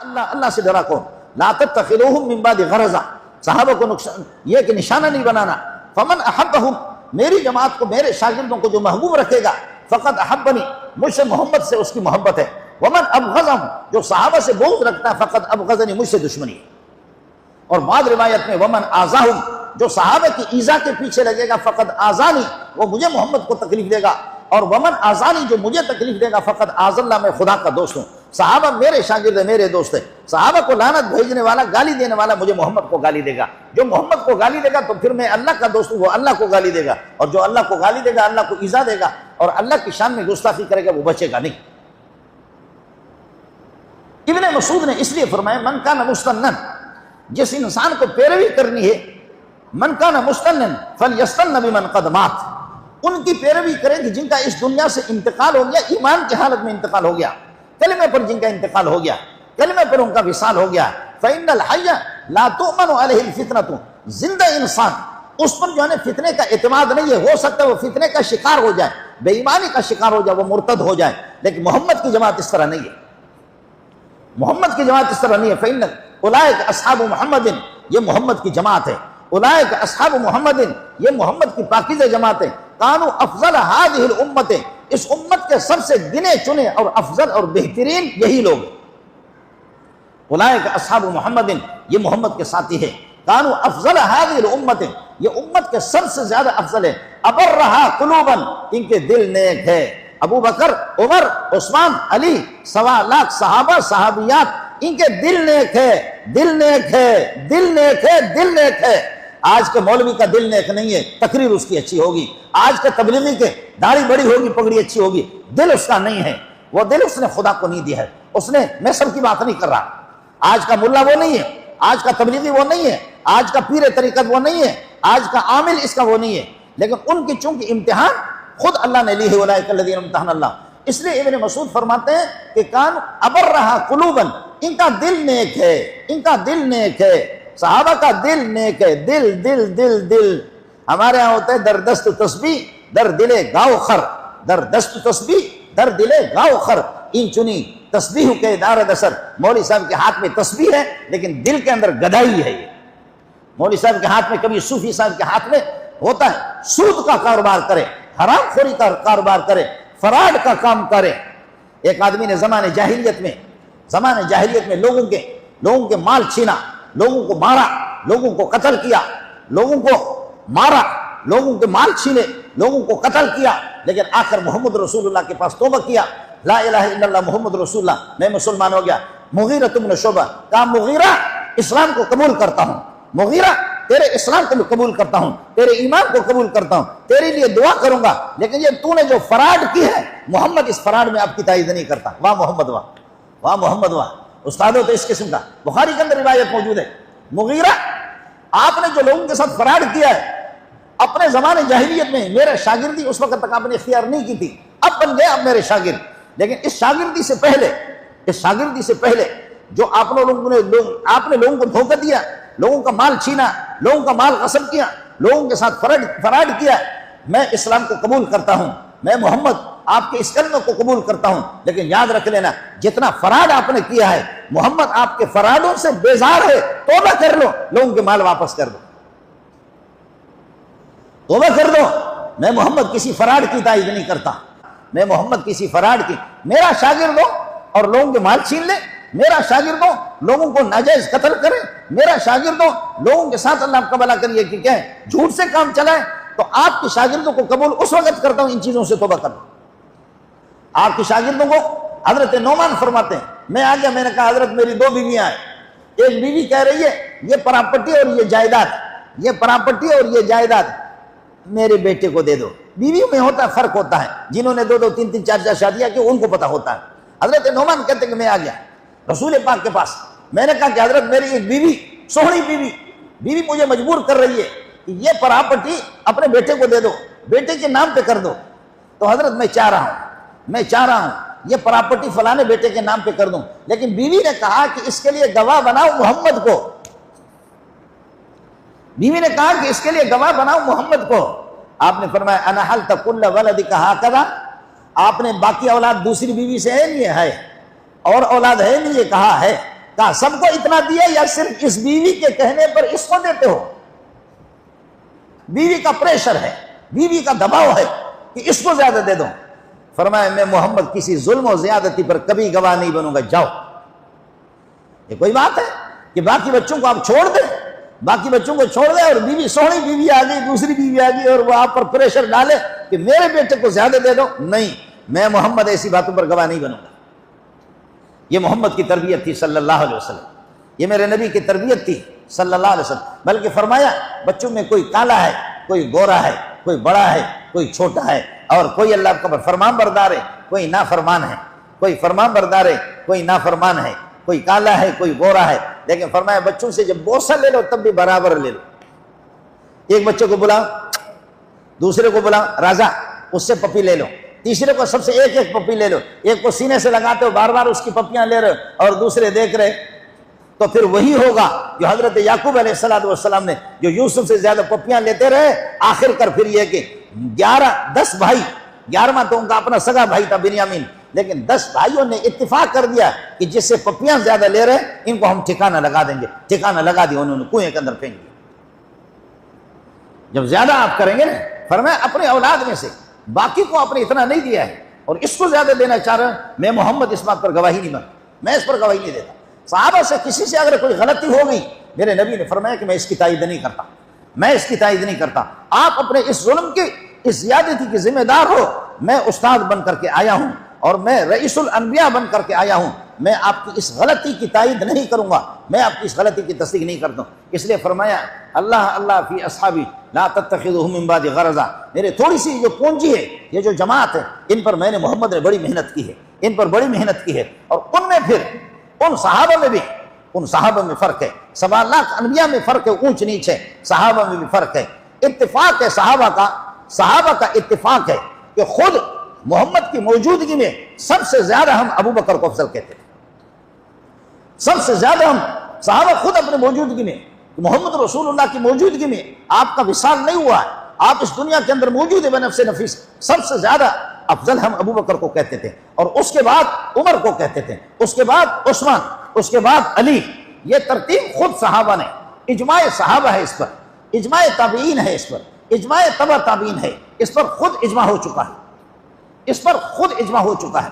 اللہ سے ڈرا کون؟ لا تتخذوہم من بعد غرضا، صحابہ کو نقصان یہ کہ نشانہ نہیں بنانا. فمن احبہم، میری جماعت کو، میرے شاگردوں کو جو محبوب رکھے گا، فقط احبنی، مجھ سے محمد سے اس کی محبت ہے. ومن ابغضہم، جو صحابہ سے بغض رکھتا ہے، فقط ابغضنی، مجھ سے دشمنی ہے. اور بعض روایت میں ومن آذاہم، جو صحابہ کی ایذا کے پیچھے لگے گا، فقط آذانی، وہ مجھے محمد کو تکلیف دے گا. اور ومن آذانی، جو مجھے تکلیف دے گا، فقط آذ اللہ، میں خدا کا دوست ہوں. صحابہ میرے شاگرد ہیں، میرے دوست ہیں. صحابہ کو لعنت بھیجنے والا، گالی دینے والا، مجھے محمد کو گالی دے گا. جو محمد کو گالی دے گا تو پھر میں اللہ کا دوست ہوں، وہ اللہ کو گالی دے گا. اور جو اللہ کو گالی دے گا، اللہ کو ایذا دے گا اور اللہ کی شان میں گستاخی کرے گا، وہ بچے گا نہیں. ابن مسعود نے اس لیے فرمایا من کان مستنن، جس انسان کو پیروی کرنی ہے، من کان مستنن فلیستن بمن قد مات، ان کی پیروی کرے کہ جن کا اس دنیا سے انتقال ہو گیا، ایمان کی حالت میں انتقال ہو گیا، کلمے پر جن کا انتقال ہو گیا، کلمے پر ان کا وصال ہو گیا. فإن الحي لا تؤمن عليه الفتنة، زندہ انسان اس پر جو ہے فتنے کا اعتماد نہیں ہے. ہو سکتا ہے وہ فتنے کا شکار ہو جائے، بے ایمانی کا شکار ہو جائے، وہ مرتد ہو جائے، لیکن محمد کی جماعت اس طرح نہیں ہے. محمد کی جماعت اس طرح نہیں ہے. فإن اولئک اصحاب محمد، یہ محمد کی جماعت ہے. اولئک اصحاب محمد، یہ محمد کی پاکیزہ جماعت ہے. کانوا افضل هذه الامت، اس امت کے سب سے گنے چنے اور افضل اور بہترین یہی لوگ. اولئک اصحاب محمد، یہ محمد کے ساتھی ہے. کانوا افضل هذه الامت، یہ امت کے سب سے زیادہ افضل ہے. ابرھا قلوبا، ان کے دل نیک ہے. ابو بکر، عمر، عثمان، علی، 1.25 لاکھ صحابہ صحابیات، ان کے دل نیک ہے، دل نیک ہے، دل نیک ہے، دل نیک ہے. آج کے مولوی کا دل نیک نہیں ہے، تقریر اس کی اچھی ہوگی. آج کے تبلیغی کے داڑھی بڑی ہوگی، پگڑی اچھی ہوگی، دل اس کا نہیں ہے. وہ دل اس نے خدا کو نہیں دیا ہے. اس نے، میں سب کی بات نہیں کر رہا، آج کا ملا وہ نہیں ہے، آج کا تبلیغی وہ نہیں ہے، آج کا پیر طریقت وہ نہیں ہے، آج کا عامل اس کا وہ نہیں ہے. لیکن ان کی چونکہ امتحان خود اللہ نے لی ہے. اولئک الذین امتحن اللہ. اس لیے ابن مسعود فرماتے ہیں کہ کان ابرھا قلوبا، ان کا دل نیک ہے، ان کا دل نیک ہے. صحابہ کا دل نیک ہے. دل دل دل دل ہمارے ہاں ہوتا ہے در دست تسبیح در دل گاؤ خر، در دست تسبیح در دل گاؤ خر. این چنی تسبیح کے دارد اثر. مولوی صاحب کے ہاتھ میں تسبیح ہے لیکن دل کے اندر گدائی ہے. یہ مولوی صاحب کے ہاتھ میں، کبھی صوفی صاحب کے ہاتھ میں ہوتا ہے سود کا کاروبار کرے، حرام خوری کا کاروبار کرے، فراڈ کا کام کرے. ایک آدمی نے زمانے جاہلیت میں لوگوں کے مال چھینا، لوگوں کو مارا، لوگوں کو قتل کیا، لوگوں کو مارا، لوگوں کے مال چھینے، لوگوں کو قتل کیا. لیکن آخر محمد رسول اللہ کے پاس توبہ کیا، لا الہ الا اللہ محمد رسول اللہ، میں مسلمان ہو گیا. مغیرہ بن شعبہ کہا، مغیرہ اسلام کو قبول کرتا ہوں، مغیرہ تیرے اسلام کو قبول کرتا ہوں، تیرے ایمان کو قبول کرتا ہوں، تیرے لیے دعا کروں گا، لیکن یہ تو نے جو فراڈ کی ہے، محمد اس فراڈ میں آپ کی تائید نہیں کرتا. واہ محمد واہ، واہ محمد واہ. استادوں تو اس قسم کا بخاری کے اندر روایت موجود ہے. مغیرہ، آپ نے جو لوگوں کے ساتھ فراڈ کیا ہے اپنے زمانے جاہلیت میں، میرے شاگردی اس وقت تک آپ نے اختیار نہیں کی تھی، اب بن گئے آپ میرے شاگرد. لیکن اس شاگردی سے پہلے جو آپ نے لوگوں کو دھوکہ دیا، لوگوں کا مال چھینا، لوگوں کا مال غصب کیا، لوگوں کے ساتھ فراڈ کیا، میں اسلام کو قبول کرتا ہوں، میں محمد آپ کے اس کلمے کو قبول کرتا ہوں. لیکن یاد رکھ لینا، جتنا فراڈ آپ نے کیا ہے، محمد آپ کے فراڈوں سے بیزار ہے. توبہ کر لو، لوگوں کے مال واپس کر دو، توبہ کر دو. میں محمد کسی فراڈ کی تائید نہیں کرتا. میں محمد کسی فراڈ کی، میرا شاگرد ہو اور لوگوں کے مال چھین لے، میرا شاگرد ہو لوگوں کو ناجائز قتل کرے، میرا شاگرد ہو لوگوں کے ساتھ اللہ کا بھلا کریے کہ کیا ہے جھوٹ سے کام چلائے، تو آپ کے شاگردوں کو قبول اس وقت کرتا ہوں ان چیزوں سے توبہ کر لو. آپ کے شاگردوں کو حضرت نعمان فرماتے ہیں، میں آ گیا، میں نے کہا حضرت میری 2 بیویاں ہیں. ایک بیوی کہہ رہی ہے یہ پراپرٹی اور یہ جائیداد، یہ پراپرٹی اور یہ جائیداد میرے بیٹے کو دے دو. بیویوں میں ہوتا ہے، فرق ہوتا ہے، جنہوں نے 2 3 4 شادیاں کی ان کو پتا ہوتا ہے. حضرت نعمان کہتے ہیں کہ میں آ گیا رسول پاک کے پاس. میں نے کہا کہ حضرت میری ایک بیوی، سوہنی بیوی مجھے مجبور کر رہی ہے کہ یہ پراپرٹی اپنے بیٹے کو دے دو، بیٹے کے نام پہ کر دو. تو حضرت میں چاہ رہا ہوں یہ پراپرٹی فلانے بیٹے کے نام پہ کر دوں. لیکن بیوی نے کہا کہ اس کے لیے گواہ بناؤ محمد کو. بیوی نے کہا کہ اس کے لیے گواہ بناؤ محمد کو. آپ نے فرمایا انا حلت کل ولدک ہکذا، آپ نے باقی اولاد دوسری بیوی سے ہے نہیں ہے اور اولاد ہے نہیں یہ کہا ہے. کہا سب کو اتنا دیا یا صرف اس بیوی کے کہنے پر اس کو دیتے ہو؟ بیوی کا پریشر ہے، بیوی کا دباؤ ہے کہ اس کو زیادہ دے دو۔ فرمایا میں محمد کسی ظلم و زیادتی پر کبھی گواہ نہیں بنوں گا، جاؤ۔ یہ کوئی بات ہے کہ باقی بچوں کو آپ چھوڑ دیں، باقی بچوں کو چھوڑ دیں اور بیوی سوہنی بیوی آ گئی، دوسری بیوی آ گئی اور وہ آپ پر پریشر ڈالے کہ میرے بیٹے کو زیادہ دے دو؟ نہیں، میں محمد ایسی باتوں پر گواہ نہیں بنوں گا۔ یہ محمد کی تربیت تھی صلی اللہ علیہ وسلم، یہ میرے نبی کی تربیت تھی صلی اللہ علیہ وسلم۔ بلکہ فرمایا بچوں میں کوئی کالا ہے، کوئی گورا ہے، کوئی بڑا ہے، کوئی چھوٹا ہے، اور کوئی اللہ کا فرمان بردار ہے، کوئی نافرمان ہے، کوئی فرمان بردار ہے، کوئی نافرمان ہے، کوئی کالا ہے، کوئی گورا ہے۔ لیکن فرمایا بچوں سے جب بوسہ لے لو تب بھی برابر لے لو۔ ایک بچے کو بلاؤ، دوسرے کو بلاؤ راجا، اس سے پپی لے لو، تیسرے کو سب سے ایک ایک پپی لے لو۔ ایک کو سینے سے لگاتے ہو، بار بار اس کی پپیاں لے رہے اور دوسرے دیکھ رہے، تو پھر وہی ہوگا جو حضرت یعقوب علیہ السلام نے جو یوسف سے زیادہ پپیاں لیتے رہے، آخر کر پھر یہ کہ 10 بھائی، 11واں تو ان کا اپنا سگا بھائی تھا بنیامین، لیکن 10 بھائیوں نے اتفاق کر دیا کہ جس سے پپیاں زیادہ لے رہے ان کو ہم ٹھکانہ لگا دیں گے۔ ٹھکانہ لگا دیا انہوں نے، کنویں کے اندر پھینک دیا۔ جب زیادہ آپ کریں گے نا، فرمایا اپنے اولاد میں سے باقی کو آپ نے اتنا نہیں دیا ہے اور اس کو زیادہ دینا چاہ رہے ہیں، میں محمد اس بات پر گواہی نہیں بن، میں اس پر گواہی نہیں دیتا۔ صحابہ سے کسی سے اگر کوئی غلطی ہو گئی، میرے نبی نے فرمایا کہ میں اس کی تائید نہیں کرتا، میں اس کی تائید نہیں کرتا۔ آپ اپنے اس ظلم کی، اس زیادتی کی ذمہ دار ہو، میں استاد بن کر کے آیا ہوں اور میں رئیس الانبیاء بن کر کے آیا ہوں، میں آپ کی اس غلطی کی تائید نہیں کروں گا، میں آپ کی اس غلطی کی تصدیق نہیں کرتا ہوں۔ اس لیے فرمایا اللہ اللہ فی اصحابی لا تتخذوهم من بعد غرضا، میرے تھوڑی سی جو پونجی ہے، یہ جو جماعت ہے، ان پر میں نے محمد نے بڑی محنت کی ہے، ان پر بڑی محنت کی ہے۔ اور ان میں پھر ان صحابہ میں بھی، ان صحابہ میں فرق ہے، 7 لاکھ انبیاء میں فرق ہے، اونچ نیچ ہے، صحابہ میں بھی فرق ہے۔ اتفاق ہے صحابہ کا اتفاق ہے کہ خود محمد کی موجودگی میں سب سے زیادہ ہم ابو بکر کو افضل کہتے ہیں، سب سے زیادہ ہم صحابہ خود اپنے موجودگی میں، محمد رسول اللہ کی موجودگی میں آپ کا وصال نہیں ہوا ہے، آپ اس دنیا کے اندر موجود ہے بنفس نفیس، سب سے زیادہ افضل ہم ابو بکر کو کہتے تھے، اور اس کے بعد عمر کو کہتے تھے، اس کے بعد عثمان، اس کے بعد علی۔ یہ ترتیب خود صحابہ نے، اجماع صحابہ ہے اس پر، اجماع تابعین ہے اس پر، اجماع تبع تابعین ہے، اس پر خود اجماع ہو چکا ہے، اس پر خود اجماع ہو چکا ہے۔